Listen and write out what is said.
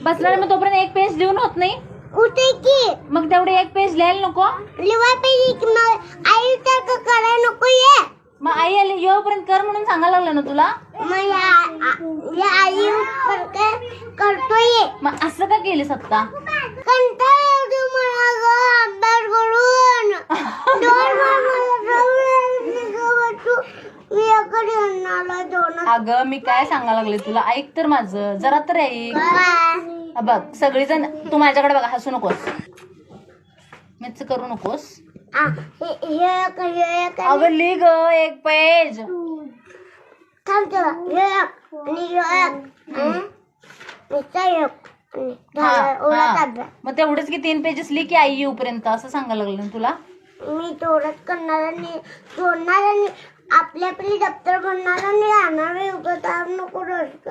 बसला मग तोपर्यंत एक पेज लिहून होत नाही उठे की मग तेवढे एक पेज लिहायला नको लिवा पाहिजे की मग आई तर करायला नको ये मग आई आली येऊपर्यंत कर म्हणून सांगायला लागलं ना तुला मग या आई करतोय मग असं का केलीस आत्ता कंटाळा येतो मला ग अभ्यास करून अगं मी काय सांगायला लागले तुला ऐक तर माझं जरा तर ऐक बघ सगळीजण तू माझ्याकडे बघा हसू नकोस मीच करू नकोस अगं लिह ग एक पेज मग तेवढंच की 3 पेजेस लिह की आई येऊपर्यंत असं सांगायला लागलं ना तुला मी तेवढंच करणार आणि सोडणार आणि आपल्या आपली दप्तर भरणार आणि राहणार नको रोज